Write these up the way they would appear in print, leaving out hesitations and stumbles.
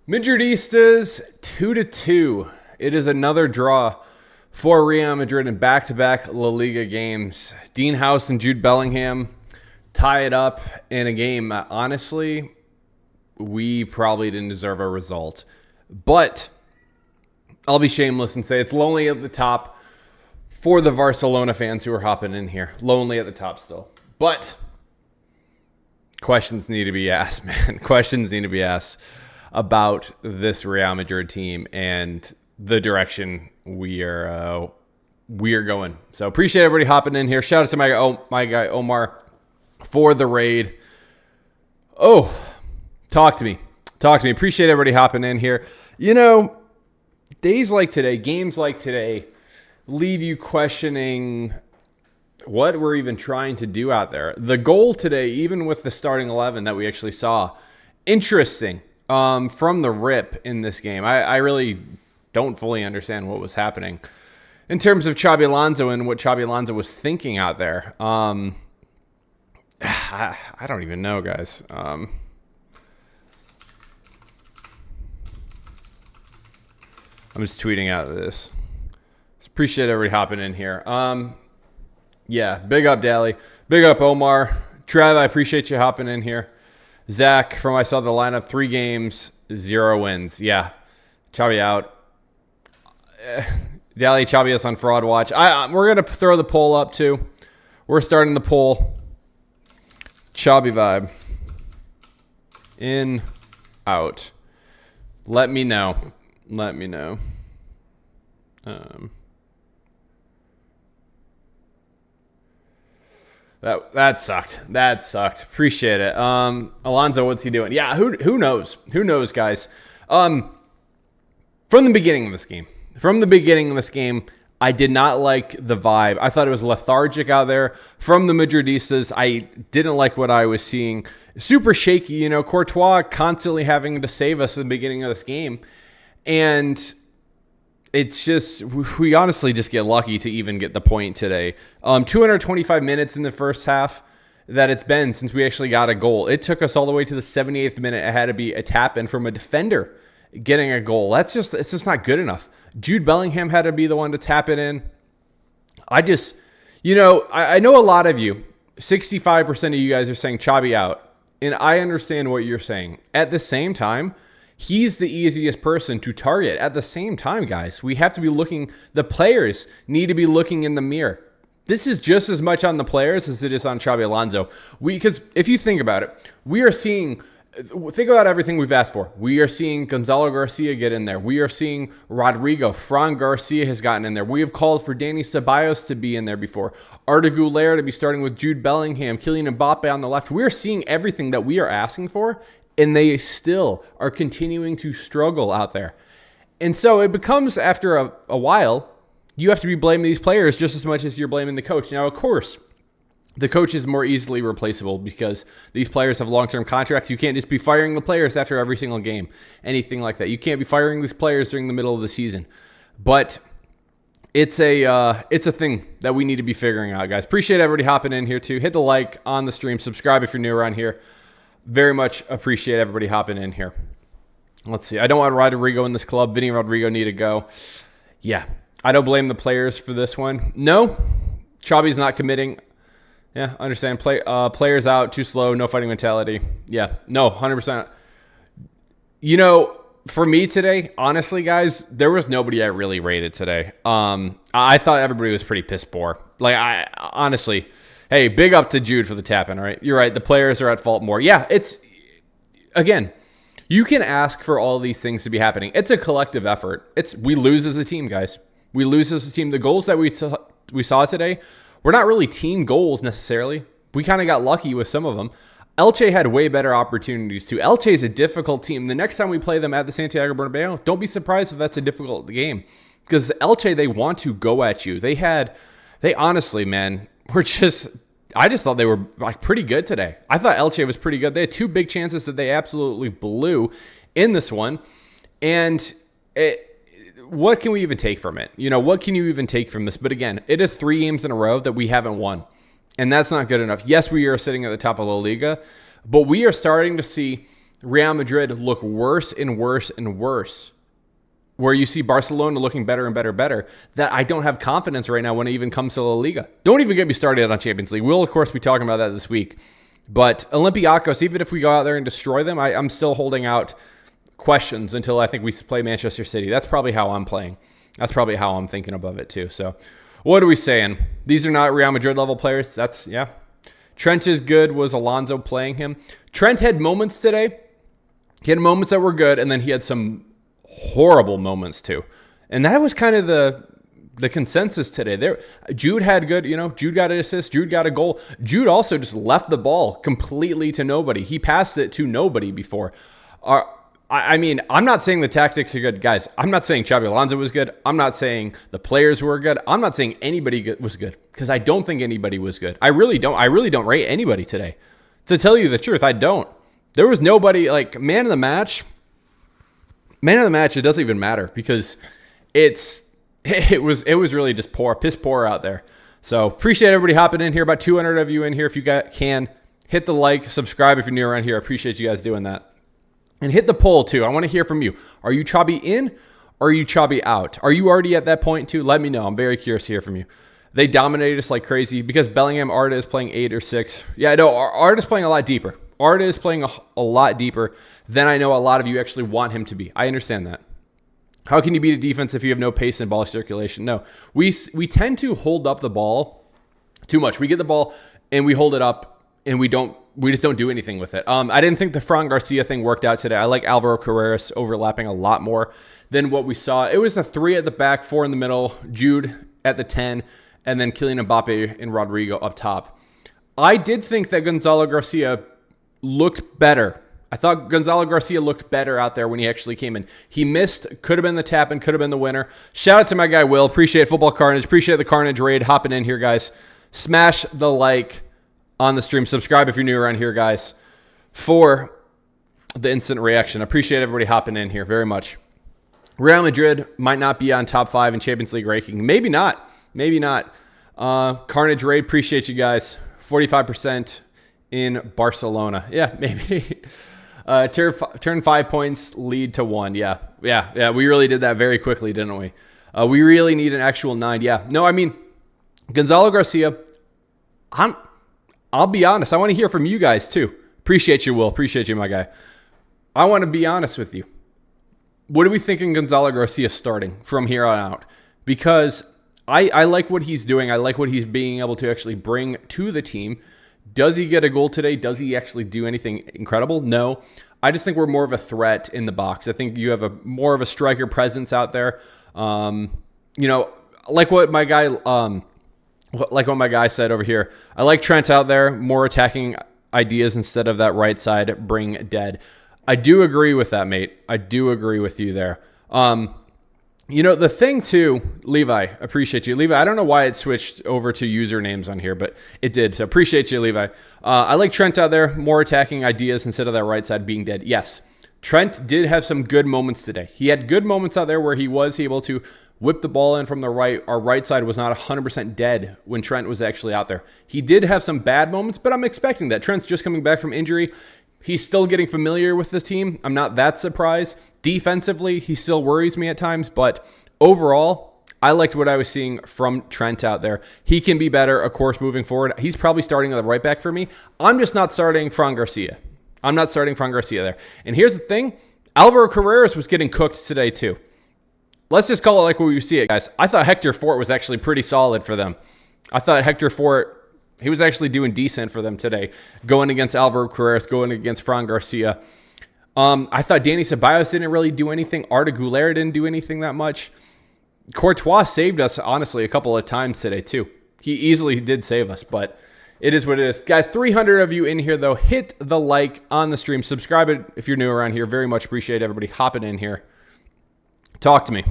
Madridistas 2-2. It is another draw for Real Madrid in back-to-back La Liga games. Dean House and Jude Bellingham tie it up in a game that honestly, we probably didn't deserve a result. But I'll be shameless and say it's lonely at the top for the Barcelona fans who are hopping in here. Lonely at the top still. But questions need to be asked, man. Questions need to be asked about this Real Madrid team and the direction we are going. So appreciate everybody hopping in here. Shout out to my guy Omar for the raid. Oh, talk to me. Appreciate everybody hopping in here. You know, days like today, games like today, leave you questioning what we're even trying to do out there. The goal today, even with the starting 11 that we actually saw, interesting. From the rip in this game. I really don't fully understand what was happening in terms of Xabi Alonso and what Xabi Alonso was thinking out there. I don't even know, guys. I'm just tweeting out this. Just appreciate everybody hopping in here. Yeah, big up Dally. Big up Omar. Trev, I appreciate you hopping in here. Zach, from I saw the lineup, 3 games, 0 wins. Yeah, Xabi out. Dally, Xabi is on fraud watch. We're going to throw the poll up too. We're starting the poll. Xabi vibe. In, out. Let me know. That sucked. Appreciate it. Alonso, what's he doing? Yeah, who knows? Who knows, guys? From the beginning of this game, I did not like the vibe. I thought it was lethargic out there from the Madridistas. I didn't like what I was seeing. Super shaky, you know, Courtois constantly having to save us at the beginning of this game. And it's just, we honestly just get lucky to even get the point today. 225 minutes in the first half that it's been since we actually got a goal. It took us all the way to the 78th minute. It had to be a tap in from a defender getting a goal. It's just not good enough. Jude Bellingham had to be the one to tap it in. I know a lot of you, 65% of you guys are saying Xabi out. And I understand what you're saying. At the same time, he's the easiest person to target. At the same time, guys, we have to be looking, the players need to be looking in the mirror. This is just as much on the players as it is on Xabi Alonso. Because if you think about it, think about everything we've asked for. We are seeing Gonzalo Garcia get in there. We are seeing Rodrigo. Fran Garcia has gotten in there. We have called for Dani Ceballos to be in there before. Arda Güler to be starting with Jude Bellingham. Kylian Mbappe on the left. We are seeing everything that we are asking for. And they still are continuing to struggle out there. And so it becomes, after a while, you have to be blaming these players just as much as you're blaming the coach. Now, of course, the coach is more easily replaceable because these players have long-term contracts. You can't just be firing the players after every single game, anything like that. You can't be firing these players during the middle of the season. But it's a thing that we need to be figuring out, guys. Appreciate everybody hopping in here, too. Hit the like on the stream. Subscribe if you're new around here. Very much appreciate everybody hopping in here. Let's see. I don't want Rodrigo in this club. Vinny Rodrigo need to go. Yeah. I don't blame the players for this one. No. Xabi's not committing. Yeah, understand. Players out, too slow, no fighting mentality. Yeah. No, 100%. You know, for me today, honestly, guys, there was nobody I really rated today. I thought everybody was pretty piss poor. Like, honestly... Hey, big up to Jude for the tap-in, all right? You're right. The players are at fault more. Yeah, again, you can ask for all these things to be happening. It's a collective effort. We lose as a team, guys. We lose as a team. The goals that we saw today were not really team goals necessarily. We kind of got lucky with some of them. Elche had way better opportunities too. Elche is a difficult team. The next time we play them at the Santiago Bernabeu, don't be surprised if that's a difficult game. Because Elche, they want to go at you. They honestly, man... I just thought they were like pretty good today. I thought Elche was pretty good. They had 2 big chances that they absolutely blew in this one. And what can we even take from it? You know, what can you even take from this? But again, it is 3 games in a row that we haven't won. And that's not good enough. Yes, we are sitting at the top of La Liga, but we are starting to see Real Madrid look worse and worse and worse, where you see Barcelona looking better and better, that I don't have confidence right now when it even comes to La Liga. Don't even get me started on Champions League. We'll, of course, be talking about that this week. But Olympiacos, even if we go out there and destroy them, I'm still holding out questions until I think we play Manchester City. That's probably how I'm playing. That's probably how I'm thinking above it too. So what are we saying? These are not Real Madrid level players. Yeah. Trent is good. Was Alonso playing him? Trent had moments today. He had moments that were good, and then he had some horrible moments too. And that was kind of the consensus today. There, Jude had good, Jude got an assist, Jude got a goal. Jude also just left the ball completely to nobody. He passed it to nobody before. I mean, I'm not saying the tactics are good, guys. I'm not saying Xabi Alonso was good. I'm not saying the players were good. I'm not saying anybody was good, because I don't think anybody was good. I really don't rate anybody today. To tell you the truth, I don't. There was nobody like man of the match. Man of the match, it doesn't even matter, because it was really just piss poor out there. So appreciate everybody hopping in here. About 200 of you in here. If you can, hit the like, subscribe if you're new around here. I appreciate you guys doing that. And hit the poll too. I want to hear from you. Are you Xabi in or are you Xabi out? Are you already at that point too? Let me know. I'm very curious to hear from you. They dominated us like crazy because Bellingham, Arda is playing 8 or 6. Yeah, I know. Arda is playing a lot deeper. Arda is playing a lot deeper than I know a lot of you actually want him to be. I understand that. How can you beat a defense if you have no pace and ball circulation? No. We tend to hold up the ball too much. We get the ball and we hold it up and we just don't do anything with it. I didn't think the Fran Garcia thing worked out today. I like Alvaro Carreras overlapping a lot more than what we saw. It was a 3 at the back, 4 in the middle, Jude at the 10, and then Kylian Mbappe and Rodrigo up top. I did think that Gonzalo Garcia looked better. I thought Gonzalo Garcia looked better out there when he actually came in. He missed, could have been the tap and could have been the winner. Shout out to my guy Will. Appreciate Football Carnage. Appreciate the Carnage raid. Hopping in here, guys. Smash the like on the stream. Subscribe if you're new around here, guys, for the instant reaction. Appreciate everybody hopping in here very much. Real Madrid might not be on top 5 in Champions League ranking. Maybe not. Maybe not. Carnage raid. Appreciate you guys. 45% in Barcelona. Yeah, maybe. Turn 5 points, lead to 1. Yeah. We really did that very quickly, didn't we? We really need an actual 9. Yeah. No, I mean, Gonzalo Garcia, I'll be honest. I want to hear from you guys too. Appreciate you, Will. Appreciate you, my guy. I want to be honest with you. What are we thinking Gonzalo Garcia starting from here on out? Because I like what he's doing. I like what he's being able to actually bring to the team. Does he get a goal today? Does he actually do anything incredible? No. I just think we're more of a threat in the box. I think you have more of a striker presence out there. Like what my guy said over here. I like Trent out there, more attacking ideas instead of that right side bring dead. I do agree with that, mate. I do agree with you there. The thing too, Levi, appreciate you. Levi, I don't know why it switched over to usernames on here, but it did. So appreciate you, Levi. I like Trent out there, more attacking ideas instead of that right side being dead. Yes, Trent did have some good moments today. He had good moments out there where he was able to whip the ball in from the right. Our right side was not 100% dead when Trent was actually out there. He did have some bad moments, but I'm expecting that. Trent's just coming back from injury. He's still getting familiar with the team. I'm not that surprised. Defensively, he still worries me at times, but overall, I liked what I was seeing from Trent out there. He can be better, of course, moving forward. He's probably starting at the right back for me. I'm just not starting Fran Garcia. I'm not starting Fran Garcia there. And here's the thing. Alvaro Carreras was getting cooked today too. Let's just call it like we see it, guys. I thought Hector Fort was actually pretty solid for them. I thought Hector Fort, he was actually doing decent for them today, going against Alvaro Carreras, going against Fran Garcia. I thought Dani Ceballos didn't really do anything. Arda Güler didn't do anything that much. Courtois saved us, honestly, a couple of times today, too. He easily did save us, but it is what it is. Guys, 300 of you in here, though. Hit the like on the stream. Subscribe it if you're new around here. Very much appreciate everybody hopping in here. Talk to me.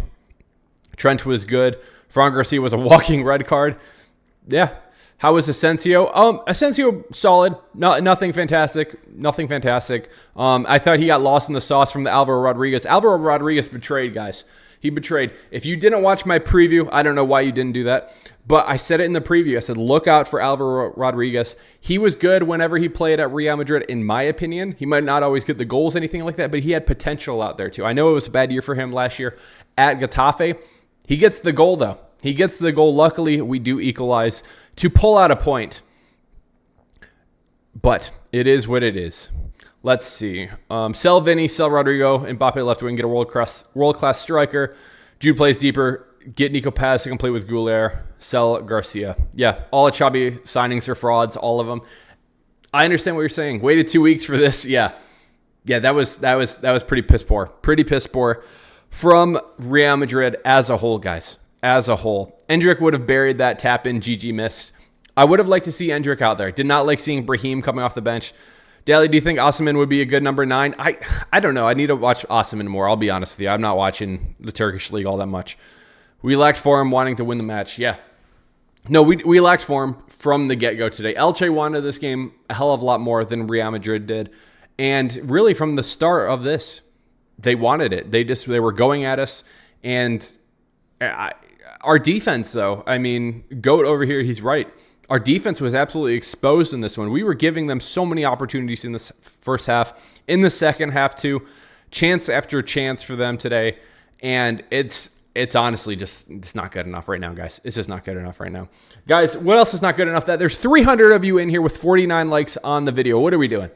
Trent was good. Fran Garcia was a walking red card. Yeah. How was Asensio? Asensio, solid. Nothing fantastic. Nothing fantastic. I thought he got lost in the sauce from the Alvaro Rodriguez. Alvaro Rodriguez betrayed, guys. He betrayed. If you didn't watch my preview, I don't know why you didn't do that, but I said it in the preview. I said, look out for Alvaro Rodriguez. He was good whenever he played at Real Madrid, in my opinion. He might not always get the goals, anything like that, but he had potential out there too. I know it was a bad year for him last year at Getafe. He gets the goal, though. He gets the goal. Luckily, we do equalize to pull out a point. But it is what it is. Let's see. Sell Vinny, sell Rodrigo, Mbappe left wing, get a world-class striker. Jude plays deeper. Get Nico Paz to complete with Goulier. Sell Garcia. Yeah, all of Xabi signings are frauds, all of them. I understand what you're saying. Waited 2 weeks for this. Yeah, that was pretty piss poor. Pretty piss poor from Real Madrid as a whole, guys. As a whole. Endrick would have buried that tap in. GG missed. I would have liked to see Endrick out there. Did not like seeing Brahim coming off the bench. Daly, do you think Osimhen would be a good number 9? I don't know. I need to watch Osimhen more. I'll be honest with you. I'm not watching the Turkish league all that much. We lacked form wanting to win the match. Yeah. No, we lacked form from the get-go today. Elche wanted this game a hell of a lot more than Real Madrid did. And really from the start of this, they wanted it. They were going at us. And our defense, though, I mean, Goat over here, he's right. Our defense was absolutely exposed in this one. We were giving them so many opportunities in this first half. In the second half, too. Chance after chance for them today. And it's honestly it's not good enough right now, guys. It's just not good enough right now. Guys, what else is not good enough? That there's 300 of you in here with 49 likes on the video. What are we doing?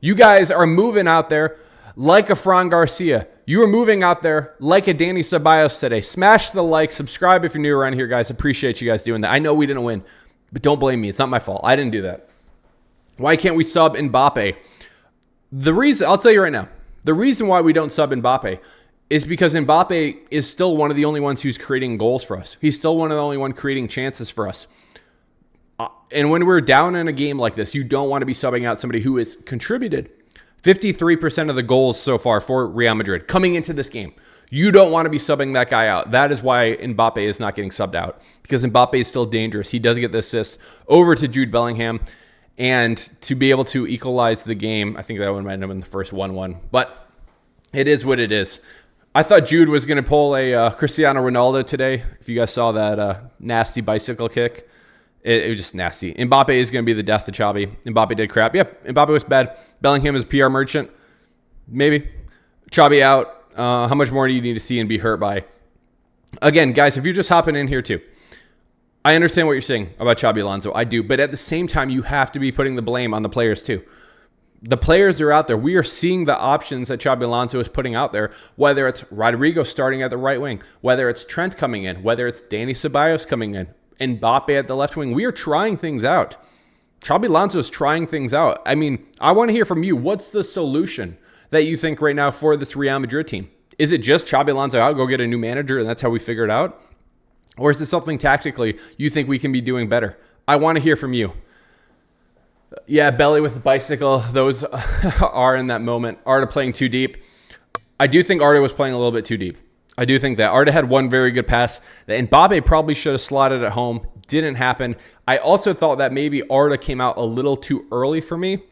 You guys are moving out there like a Fran Garcia. You are moving out there like a Danny Ceballos today. Smash the like. Subscribe if you're new around here, guys. Appreciate you guys doing that. I know we didn't win. But don't blame me. It's not my fault. I didn't do that. Why can't we sub Mbappe? I'll tell you right now, the reason why we don't sub Mbappe is because Mbappe is still one of the only ones who's creating goals for us. He's still one of the only one creating chances for us. And when we're down in a game like this, you don't want to be subbing out somebody who has contributed 53% of the goals so far for Real Madrid coming into this game. You don't want to be subbing that guy out. That is why Mbappe is not getting subbed out, because Mbappe is still dangerous. He does get the assist over to Jude Bellingham, and to be able to equalize the game, I think that one might have been the first 1-1. But it is what it is. I thought Jude was going to pull a Cristiano Ronaldo today. If you guys saw that nasty bicycle kick, it was just nasty. Mbappe is going to be the death to Xabi. Mbappe did crap. Yep, Mbappe was bad. Bellingham is a PR merchant. Maybe. Xabi out. How much more do you need to see and be hurt by? Again, guys, if you're just hopping in here too, I understand what you're saying about Xabi Alonso. I do. But at the same time, you have to be putting the blame on the players too. The players are out there. We are seeing the options that Xabi Alonso is putting out there, whether it's Rodrigo starting at the right wing, whether it's Trent coming in, whether it's Danny Ceballos coming in, Mbappe at the left wing. We are trying things out. Xabi Alonso is trying things out. I mean, I want to hear from you. What's the solution that you think right now for this Real Madrid team? Is it just Xabi Alonso out, go get a new manager, and that's how we figure it out? Or is it something tactically you think we can be doing better? I want to hear from you. Yeah, Belly with the bicycle. Those are in that moment. Arda playing too deep. I do think Arda was playing a little bit too deep. I do think that. Arda had one very good pass that Mbappe probably should have slotted at home. Didn't happen. I also thought that maybe Arda came out a little too early for me.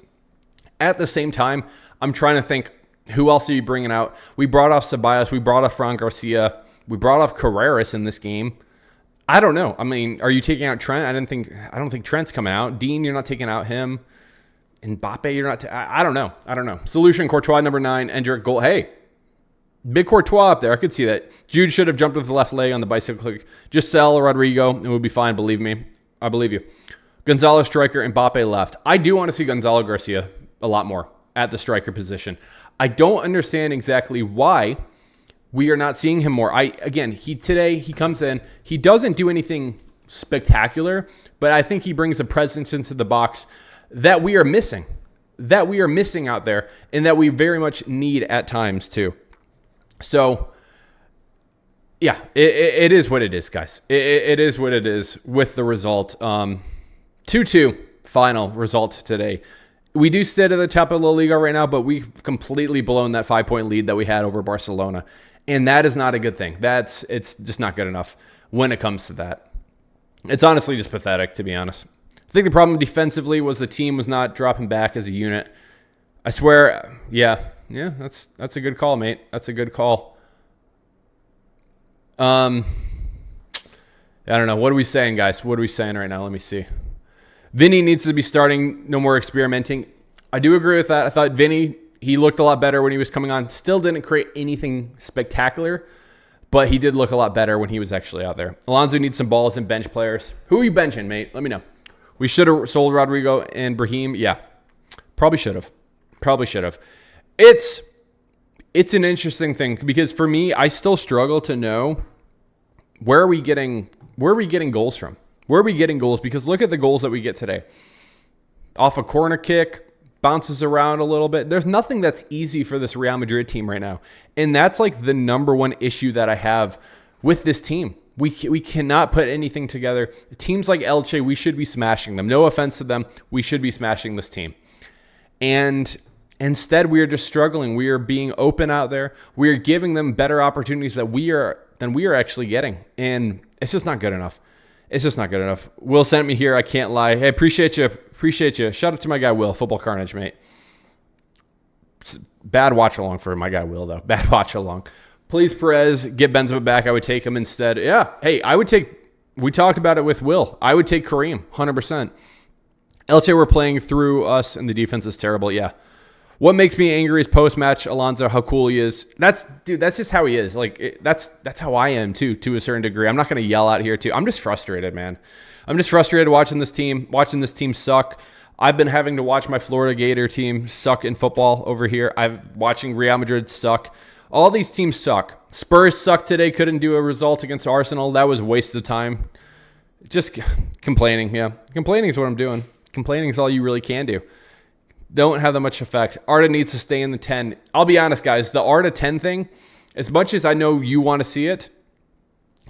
At the same time, I'm trying to think, who else are you bringing out? We brought off Ceballos. We brought off Fran Garcia. We brought off Carreras in this game. I don't know. I mean, are you taking out Trent? I don't think Trent's coming out. Dean, you're not taking out him. Mbappe, you're not. I don't know. Solution, Courtois, number 9. Endrick, goal. Hey, big Courtois up there. I could see that. Jude should have jumped with the left leg on the bicycle click. Just sell Rodrigo, and we'll be fine. Believe me. I believe you. Gonzalo striker, Mbappe left. I do want to see Gonzalo Garcia a lot more at the striker position. I don't understand exactly why we are not seeing him more. Today he comes in, he doesn't do anything spectacular, but I think he brings a presence into the box that we are missing out there, and that we very much need at times too. So yeah, it is what it is, guys. It is what it is with the result. 2-2 final result today. We do sit at the top of La Liga right now, but we've completely blown that 5-point lead that we had over Barcelona. And that is not a good thing. It's just not good enough when it comes to that. It's honestly just pathetic, to be honest. I think the problem defensively was the team was not dropping back as a unit. I swear, yeah, that's a good call, mate. That's a good call. I don't know. What are we saying, guys? What are we saying right now? Let me see. Vinny needs to be starting. No more experimenting. I do agree with that. I thought Vinny, he looked a lot better when he was coming on. Still didn't create anything spectacular, but he did look a lot better when he was actually out there. Alonso needs some balls and bench players. Who are you benching, mate? Let me know. We should have sold Rodrigo and Brahim. Yeah, probably should have. It's an interesting thing because for me, I still struggle to know where are we getting goals from? Where are we getting goals? Because look at the goals that we get today. Off a corner kick, bounces around a little bit. There's nothing that's easy for this Real Madrid team right now. And that's like the number one issue that I have with this team. We cannot put anything together. Teams like Elche, we should be smashing them. No offense to them. We should be smashing this team. And instead, we are just struggling. We are being open out there. We are giving them better opportunities than we are actually getting. And it's just not good enough. Will sent me here. I can't lie. Hey, appreciate you. Shout out to my guy, Will. Football Carnage, mate. Bad watch along for my guy, Will, though. Bad watch along. Please, Perez, get Benzema back. I would take him instead. Yeah. Hey, we talked about it with Will. I would take Kareem, 100%. Elche were playing through us, and the defense is terrible. Yeah. What makes me angry is post-match Alonso, how cool he is. That's just how he is. Like that's how I am too, to a certain degree. I'm not going to yell out here too. I'm just frustrated, man. I'm just frustrated watching this team suck. I've been having to watch my Florida Gator team suck in football over here. I'm watching Real Madrid suck. All these teams suck. Spurs suck today. Couldn't do a result against Arsenal. That was a waste of time. Just complaining. Yeah, complaining is what I'm doing. Complaining is all you really can do. Don't have that much effect. Arda needs to stay in the 10. I'll be honest, guys. The Arda 10 thing, as much as I know you want to see it,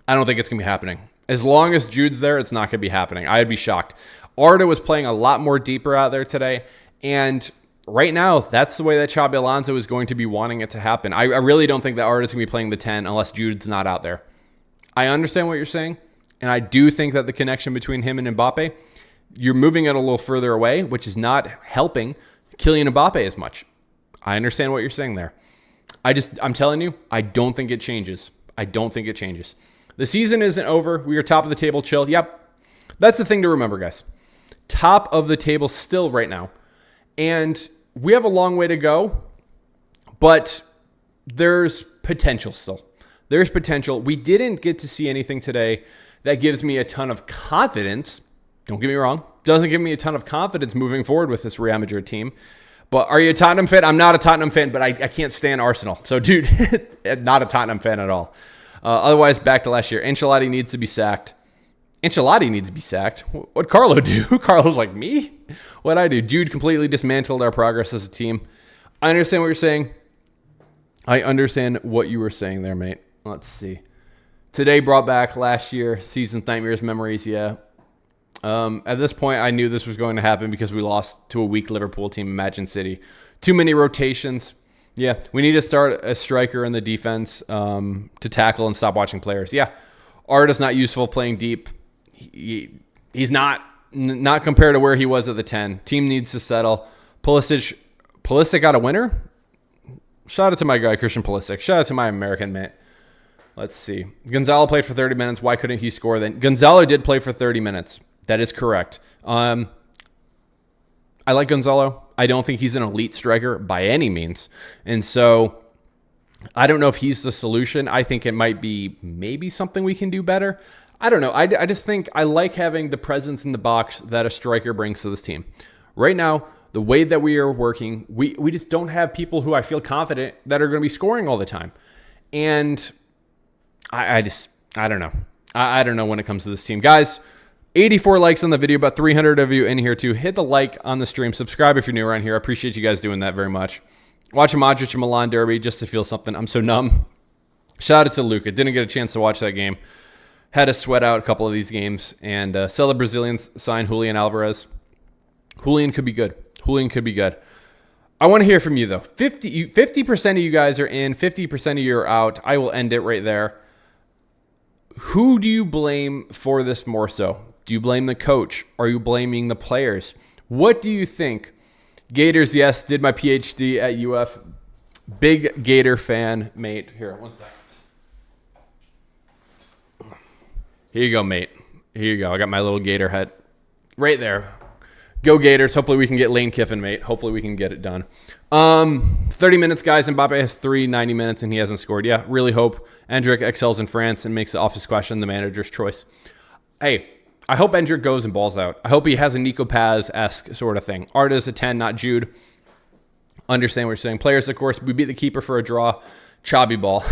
I don't think it's going to be happening. As long as Jude's there, it's not going to be happening. I'd be shocked. Arda was playing a lot more deeper out there today, and right now, that's the way that Xabi Alonso is going to be wanting it to happen. I really don't think that Arda's going to be playing the 10 unless Jude's not out there. I understand what you're saying, and I do think that the connection between him and Mbappe, you're moving it a little further away, which is not helping Kylian Mbappe as much. I understand what you're saying there. I'm telling you, I don't think it changes. The season isn't over. We are top of the table chill. Yep. That's the thing to remember, guys. Top of the table still right now. And we have a long way to go, but there's potential still. There's potential. We didn't get to see anything today that gives me a ton of confidence. Don't get me wrong. Doesn't give me a ton of confidence moving forward with this Real Madrid team. But are you a Tottenham fan? I'm not a Tottenham fan, but I can't stand Arsenal. So, dude, not a Tottenham fan at all. Otherwise, back to last year. Ancelotti needs to be sacked. What'd Carlo do? Carlo's like, me? What'd I do? Jude completely dismantled our progress as a team. I understand what you're saying. I understand what you were saying there, mate. Let's see. Today brought back last year, season nightmares, memories, yeah. At this point, I knew this was going to happen because we lost to a weak Liverpool team, Imagine City. Too many rotations. Yeah, we need to start a striker in the defense to tackle and stop watching players. Yeah, Arda's not useful playing deep. He's not compared to where he was at the 10. Team needs to settle. Pulisic got a winner? Shout out to my guy, Christian Pulisic. Shout out to my American mate. Let's see. Gonzalo played for 30 minutes. Why couldn't he score then? Gonzalo did play for 30 minutes. That is correct. I like Gonzalo. I don't think he's an elite striker by any means. And so I don't know if he's the solution. I think it might be maybe something we can do better. I don't know. I just think I like having the presence in the box that a striker brings to this team. Right now, the way that we are working, we just don't have people who I feel confident that are going to be scoring all the time. And I don't know. I don't know when it comes to this team. Guys, 84 likes on the video, about 300 of you in here too. Hit the like on the stream. Subscribe if you're new around here. I appreciate you guys doing that very much. Watch a Modric and Milan derby just to feel something. I'm so numb. Shout out to Luka. Didn't get a chance to watch that game. Had to sweat out a couple of these games. And sell the Brazilians, sign Julian Alvarez. Julian could be good. I want to hear from you, though. 50% of you guys are in. 50% of you are out. I will end it right there. Who do you blame for this more so? Do you blame the coach? Are you blaming the players? What do you think? Gators, yes, did my PhD at UF. Big Gator fan, mate. Here, one sec. Here you go, mate. Here you go. I got my little Gator head right there. Go Gators. Hopefully we can get Lane Kiffin, mate. Hopefully we can get it done. 30 minutes, guys. Mbappe has 90 minutes, and he hasn't scored. Yeah, really hope Endrick excels in France and makes the office question the manager's choice. Hey, I hope Endrick goes and balls out. I hope he has a Nico Paz-esque sort of thing. Arda's a 10, not Jude. Understand what you're saying. Players, of course, we beat the keeper for a draw. Chobby ball.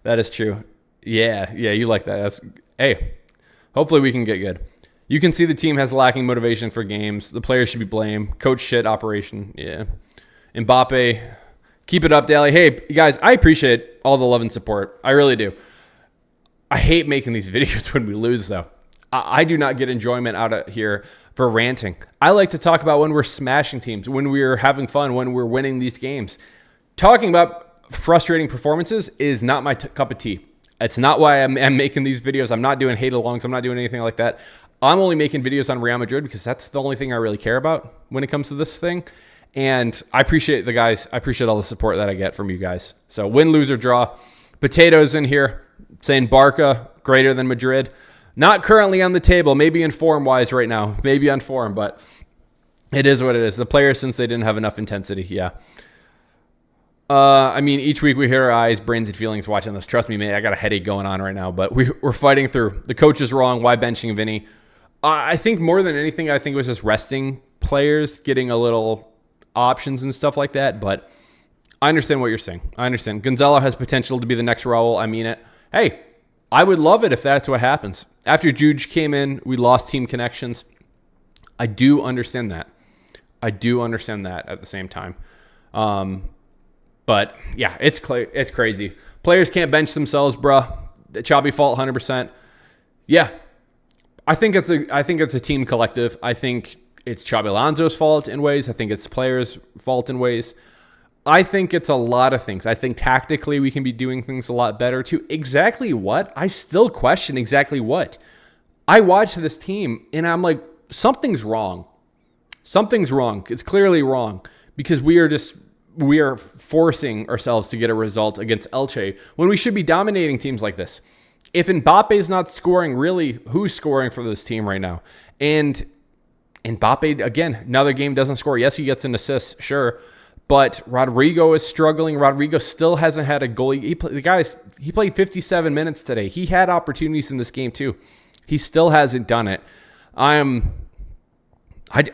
That is true. Yeah, you like that. Hey, hopefully we can get good. You can see the team has lacking motivation for games. The players should be blamed. Coach shit operation. Yeah. Mbappe, keep it up, Dally. Hey, guys, I appreciate all the love and support. I really do. I hate making these videos when we lose, though. I do not get enjoyment out of here for ranting. I like to talk about when we're smashing teams, when we're having fun, when we're winning these games. Talking about frustrating performances is not my cup of tea. It's not why I'm making these videos. I'm not doing hate-alongs. I'm not doing anything like that. I'm only making videos on Real Madrid because that's the only thing I really care about when it comes to this thing. And I appreciate the guys. I appreciate all the support that I get from you guys. So win, lose, or draw. Potatoes in here saying Barca greater than Madrid. Not currently on the table. Maybe in form-wise right now. Maybe on form, but it is what it is. The players, since they didn't have enough intensity, yeah. I mean, each week we hear our eyes, brains, and feelings watching this. Trust me, mate, I got a headache going on right now, but we're fighting through. The coach is wrong. Why benching Vinny? I think more than anything, I think it was just resting players, getting a little options and stuff like that. But I understand what you're saying. I understand. Gonzalo has potential to be the next Raul. I mean it. Hey, I would love it if that's what happens. After Juge came in, we lost team connections. I do understand that. I do understand that at the same time. But yeah, it's crazy. Players can't bench themselves, bruh. The Chobby fault, 100%. Yeah, I think it's a team collective. I think it's Xabi Alonso's fault in ways. I think it's players' fault in ways. I think it's a lot of things. I think tactically we can be doing things a lot better too. Exactly what? I still question exactly what. I watch this team and I'm like, something's wrong. Something's wrong. It's clearly wrong because we are forcing ourselves to get a result against Elche when we should be dominating teams like this. If Mbappe is not scoring, really, who's scoring for this team right now? And Mbappe, again, another game doesn't score. Yes, he gets an assist, sure. But Rodrigo is struggling. Rodrigo still hasn't had a goal. He played 57 minutes today. He had opportunities in this game too. He still hasn't done it. I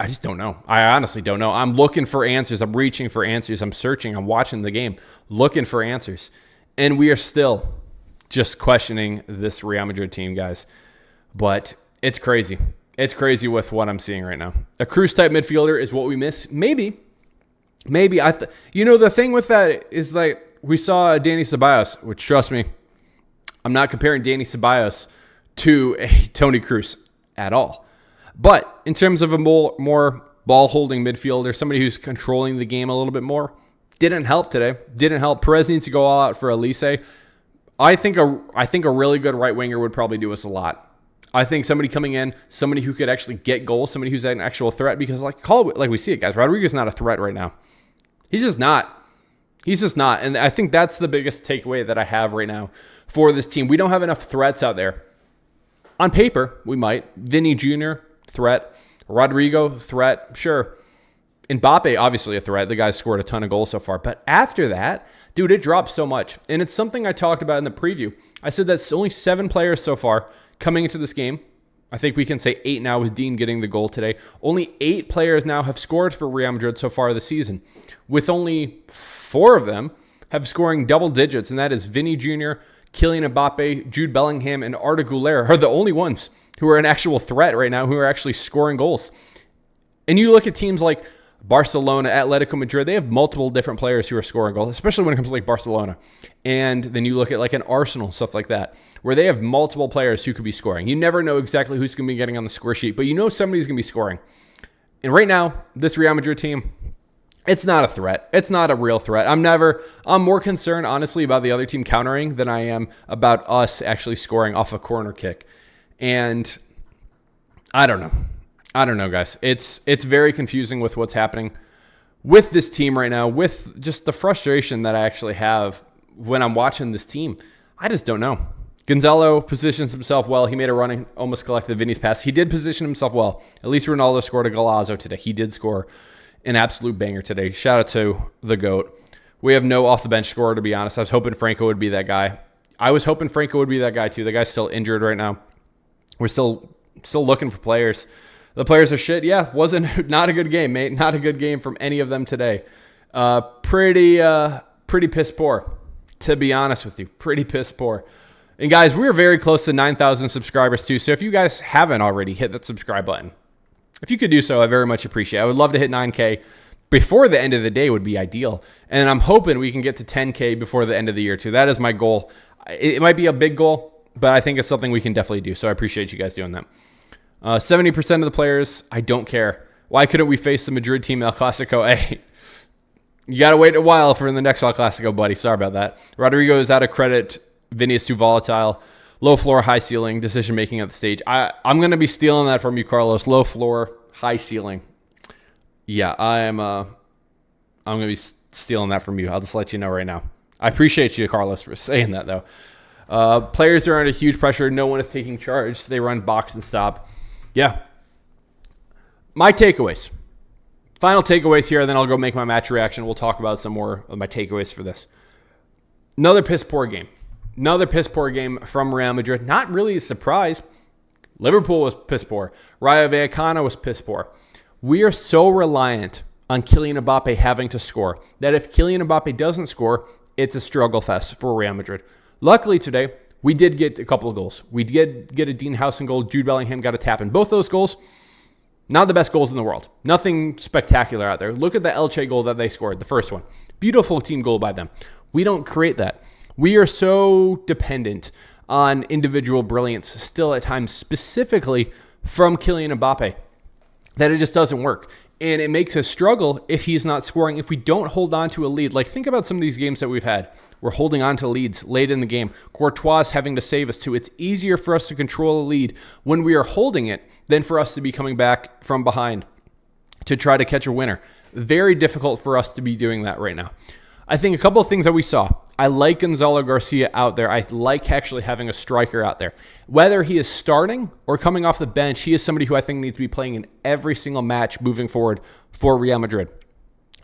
just don't know. I honestly don't know. I'm looking for answers. I'm reaching for answers. I'm searching. I'm watching the game, looking for answers. And we are still just questioning this Real Madrid team, guys. But it's crazy. It's crazy with what I'm seeing right now. A Cruz-type midfielder is what we miss. Maybe. The thing with that is like we saw Dani Ceballos, which, trust me, I'm not comparing Dani Ceballos to a Toni Kroos at all. But in terms of a more ball-holding midfielder, somebody who's controlling the game a little bit more, didn't help today. Didn't help. Perez needs to go all out for Elise. I think a really good right winger would probably do us a lot. I think somebody coming in, somebody who could actually get goals, somebody who's an actual threat, because like we see it, guys. Rodrigo's not a threat right now. He's just not. And I think that's the biggest takeaway that I have right now for this team. We don't have enough threats out there. On paper, we might. Vinny Jr., threat. Rodrigo, threat. Sure. Mbappe, obviously a threat. The guy's scored a ton of goals so far. But after that, dude, it drops so much. And it's something I talked about in the preview. I said that's only 7 players so far coming into this game. I think we can say 8 now with Dean getting the goal today. Only 8 players now have scored for Real Madrid so far this season, with only 4 of them have scoring double digits, and that is Vinny Jr., Kylian Mbappe, Jude Bellingham, and Arda Güler are the only ones who are an actual threat right now, who are actually scoring goals. And you look at teams like Barcelona, Atletico Madrid, they have multiple different players who are scoring goals, especially when it comes to like Barcelona. And then you look at like an Arsenal, stuff like that, where they have multiple players who could be scoring. You never know exactly who's going to be getting on the score sheet, but you know somebody's going to be scoring. And right now, this Real Madrid team, it's not a threat. It's not a real threat. I'm more concerned, honestly, about the other team countering than I am about us actually scoring off a corner kick. And I don't know, guys. It's very confusing with what's happening with this team right now, with just the frustration that I actually have when I'm watching this team. I just don't know. Gonzalo positions himself well. He made a running, almost collected Vinny's pass. He did position himself well. At least Ronaldo scored a golazo today. He did score an absolute banger today. Shout out to the GOAT. We have no off-the-bench scorer, to be honest. I was hoping Franco would be that guy. I was hoping Franco would be that guy, too. The guy's still injured right now. We're still looking for players. The players are shit. Yeah, not a good game, mate. Not a good game from any of them today. Pretty piss poor, to be honest with you. Pretty piss poor. And guys, we're very close to 9,000 subscribers too. So if you guys haven't already, hit that subscribe button. If you could do so, I very much appreciate it. I would love to hit 9K before the end of the day would be ideal. And I'm hoping we can get to 10K before the end of the year too. That is my goal. It might be a big goal, but I think it's something we can definitely do. So I appreciate you guys doing that. 70% of the players, I don't care. Why couldn't we face the Madrid team in El Clasico? Hey, you got to wait a while for the next El Clasico, buddy. Sorry about that. Rodrigo is out of credit. Vinny is too volatile. Low floor, high ceiling, decision-making at the stage. I'm going to be stealing that from you, Carlos. Low floor, high ceiling. Yeah, I'm going to be stealing that from you. I'll just let you know right now. I appreciate you, Carlos, for saying that, though. Players are under huge pressure. No one is taking charge. They run box and stop. Yeah. My takeaways. Final takeaways here, then I'll go make my match reaction. We'll talk about some more of my takeaways for this. Another piss-poor game. Another piss-poor game from Real Madrid. Not really a surprise. Liverpool was piss-poor. Rayo Vallecano was piss-poor. We are so reliant on Kylian Mbappe having to score that if Kylian Mbappe doesn't score, it's a struggle fest for Real Madrid. Luckily today, we did get a couple of goals. We did get a Dean Howson goal. Jude Bellingham got a tap in. Both those goals, not the best goals in the world. Nothing spectacular out there. Look at the Elche goal that they scored, the first one. Beautiful team goal by them. We don't create that. We are so dependent on individual brilliance still at times, specifically from Kylian Mbappe, that it just doesn't work. And it makes us struggle if he's not scoring, if we don't hold on to a lead. Like, think about some of these games that we've had. We're holding on to leads late in the game. Courtois is having to save us too. It's easier for us to control a lead when we are holding it than for us to be coming back from behind to try to catch a winner. Very difficult for us to be doing that right now. I think a couple of things that we saw. I like Gonzalo Garcia out there. I like actually having a striker out there. Whether he is starting or coming off the bench, he is somebody who I think needs to be playing in every single match moving forward for Real Madrid.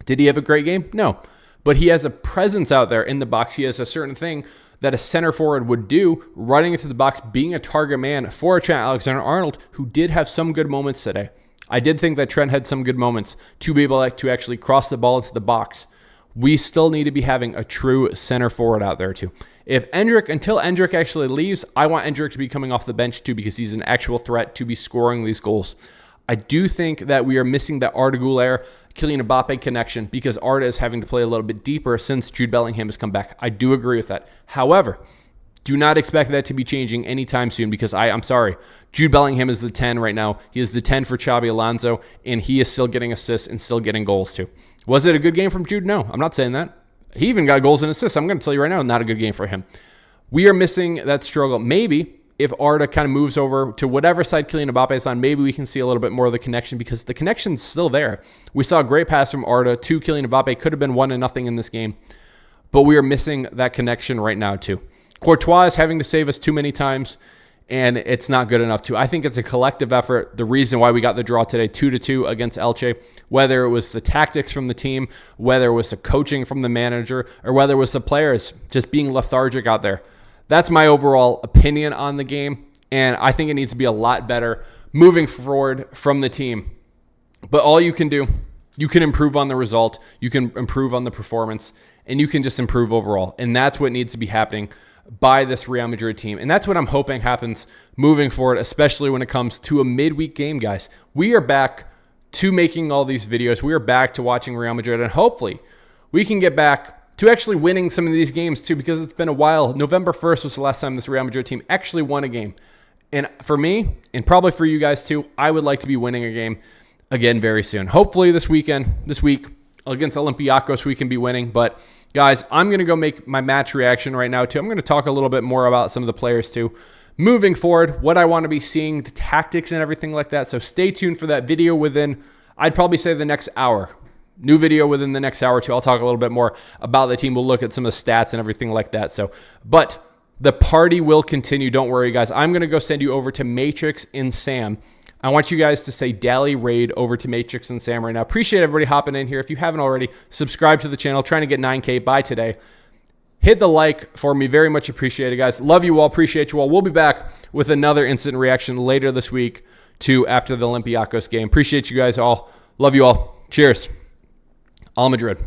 Did he have a great game? No. But he has a presence out there in the box. He has a certain thing that a center forward would do, running into the box, being a target man for Trent Alexander-Arnold, who did have some good moments today. I did think that Trent had some good moments to be able to actually cross the ball into the box. We still need to be having a true center forward out there too. Until Endrick actually leaves, I want Endrick to be coming off the bench too because he's an actual threat to be scoring these goals. I do think that we are missing the Arda Güler, Kylian Mbappe connection because Arda is having to play a little bit deeper since Jude Bellingham has come back. I do agree with that. However, do not expect that to be changing anytime soon because I'm sorry. Jude Bellingham is the 10 right now. He is the 10 for Xabi Alonso, and he is still getting assists and still getting goals too. Was it a good game from Jude? No, I'm not saying that. He even got goals and assists. I'm going to tell you right now, not a good game for him. We are missing that struggle. Maybe if Arda kind of moves over to whatever side Kylian Mbappe is on, maybe we can see a little bit more of the connection because the connection's still there. We saw a great pass from Arda to Kylian Mbappe. Could have been 1-0 in this game, but we are missing that connection right now too. Courtois is having to save us too many times, and it's not good enough too. I think it's a collective effort. The reason why we got the draw today, 2-2 against Elche, whether it was the tactics from the team, whether it was the coaching from the manager, or whether it was the players just being lethargic out there. That's my overall opinion on the game, and I think it needs to be a lot better moving forward from the team. But all you can do, you can improve on the result, you can improve on the performance, and you can just improve overall. And that's what needs to be happening by this Real Madrid team. And that's what I'm hoping happens moving forward, especially when it comes to a midweek game, guys. We are back to making all these videos. We are back to watching Real Madrid, and hopefully we can get back to actually winning some of these games too, because it's been a while. November 1st was the last time this Real Madrid team actually won a game. And for me, and probably for you guys too, I would like to be winning a game again very soon. Hopefully this week against Olympiacos, we can be winning. But guys, I'm going to go make my match reaction right now too. I'm going to talk a little bit more about some of the players too. Moving forward, what I want to be seeing, the tactics and everything like that. So stay tuned for that video within, I'd probably say the next hour. New video within the next hour or two. I'll talk a little bit more about the team. We'll look at some of the stats and everything like that. But The party will continue. Don't worry, guys. I'm going to go send you over to Matrix and Sam. I want you guys to say Dally Raid over to Matrix and Sam right now. Appreciate everybody hopping in here. If you haven't already, subscribe to the channel. Trying to get 9K by today. Hit the like for me. Very much appreciated, guys. Love you all. Appreciate you all. We'll be back with another instant reaction later this week to after the Olympiacos game. Appreciate you guys all. Love you all. Cheers. Al Madrid.